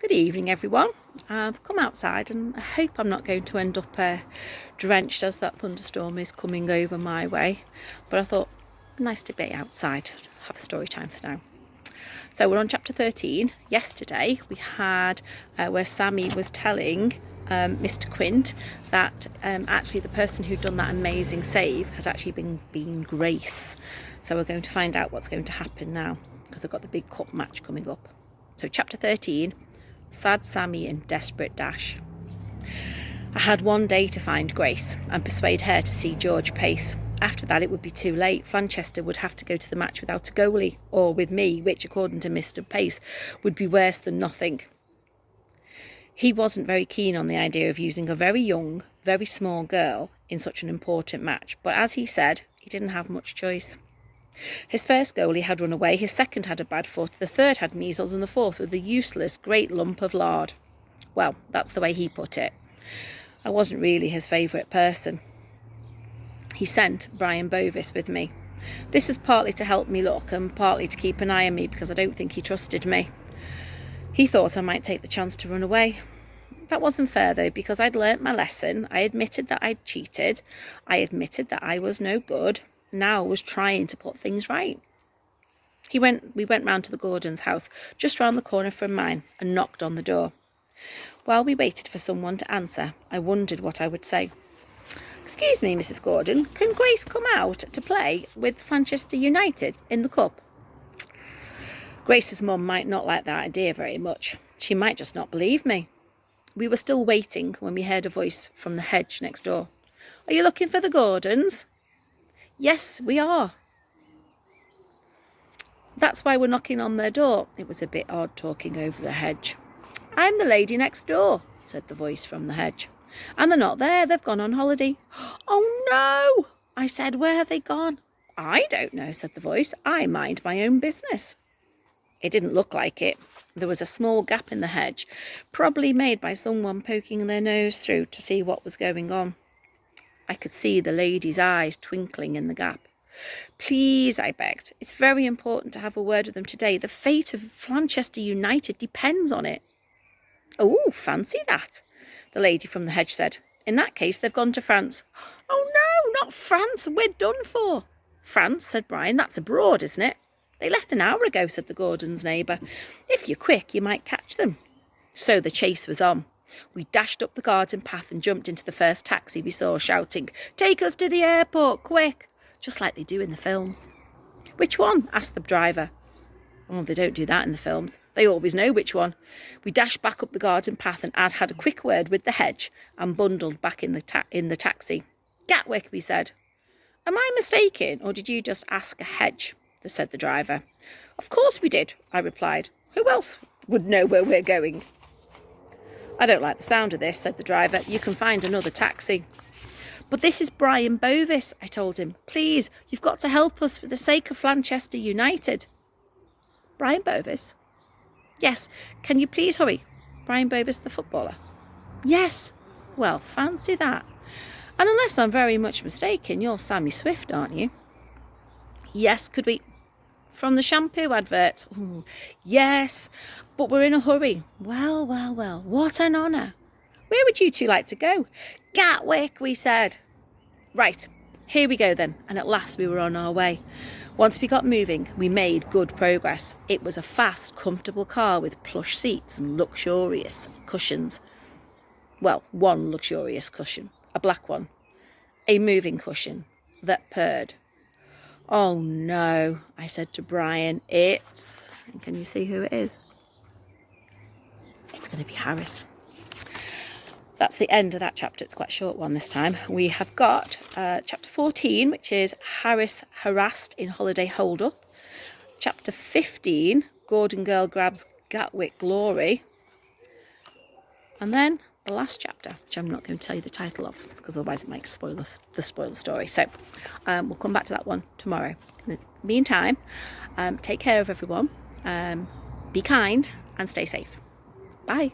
Good evening, everyone. I've come outside and I hope I'm not going to end up drenched as that thunderstorm is coming over my way. But I thought, nice to be outside, have a story time for now. So we're on chapter 13. Yesterday we had where Sammy was telling Mr. Quint that actually the person who'd done that amazing save has actually been Grace. So we're going to find out what's going to happen now because I've got the big cup match coming up. So chapter 13, Sad Sammy and Desperate Dash. I had one day to find Grace and persuade her to see George Pace. After that it would be too late. Flanchester would have to go to the match without a goalie, or with me, which according to Mr. Pace would be worse than nothing. He wasn't very keen on the idea of using a very young, very small girl in such an important match, but as he said, he didn't have much choice. His first goalie had run away, his second had a bad foot, the third had measles, and the fourth was a useless great lump of lard. Well, that's the way he put it. I wasn't really his favourite person. He sent Brian Bovis with me. This was partly to help me look and partly to keep an eye on me because I don't think he trusted me. He thought I might take the chance to run away. That wasn't fair though, because I'd learnt my lesson. I admitted that I'd cheated. I admitted that I was no good. Now I was trying to put things right. We went round to the Gordons' house, just round the corner from mine, and knocked on the door. While we waited for someone to answer, I wondered what I would say. "Excuse me, Mrs. Gordon, can Grace come out to play with Manchester United in the cup?" Grace's mum might not like that idea very much. She might just not believe me. We were still waiting when we heard a voice from the hedge next door. "Are you looking for the Gordons?" "Yes, we are." "That's why we're knocking on their door." It was a bit odd talking over the hedge. "I'm the lady next door," said the voice from the hedge. "And they're not there, they've gone on holiday." "Oh no," I said, "where have they gone?" "I don't know," said the voice. "I mind my own business." It didn't look like it. There was a small gap in the hedge, probably made by someone poking their nose through to see what was going on. I could see the lady's eyes twinkling in the gap. "Please," I begged. "It's very important to have a word with them today. The fate of Manchester United depends on it." "Oh, fancy that," the lady from the hedge said. "In that case, they've gone to France." "Oh no, not France. We're done for." "France," said Brian. "That's abroad, isn't it?" "They left an hour ago," said the Gordons' neighbour. "If you're quick, you might catch them." So the chase was on. We dashed up the garden path and jumped into the first taxi we saw, shouting, "Take us to the airport, quick!" just like they do in the films. "Which one?" asked the driver. Oh, they don't do that in the films. They always know which one. We dashed back up the garden path and had a quick word with the hedge and bundled back in the taxi. "Gatwick," we said. "Am I mistaken, or did you just ask a hedge?" said the driver. "Of course we did," I replied. "Who else would know where we're going?" "I don't like the sound of this," said the driver. "You can find another taxi." "But this is Brian Bovis," I told him. "Please, you've got to help us for the sake of Manchester United." "Brian Bovis?" "Yes. Can you please hurry?" "Brian Bovis, the footballer?" "Yes." "Well, fancy that. And unless I'm very much mistaken, you're Sammy Swift, aren't you?" "Yes. Could we—" "From the shampoo advert?" "Ooh, yes, but we're in a hurry." Well, what an honour. "Where would you two like to go?" "Gatwick," we said. "Right, here we go then." And at last we were on our way. Once we got moving, we made good progress. It was a fast, comfortable car with plush seats and luxurious cushions. Well, one luxurious cushion, a black one. A moving cushion that purred. "Oh no," I said to Brian, "it's..." Can you see who it is? It's going to be Harris. That's the end of that chapter. It's quite a short one this time. We have got chapter 14, which is Harris harassed in holiday hold-up. Chapter 15, Gordon Girl grabs Gatwick glory. And then the last chapter, which I'm not going to tell you the title of, because otherwise it might spoil the story. So we'll come back to that one tomorrow. In the meantime, take care of everyone. Be kind and stay safe. Bye.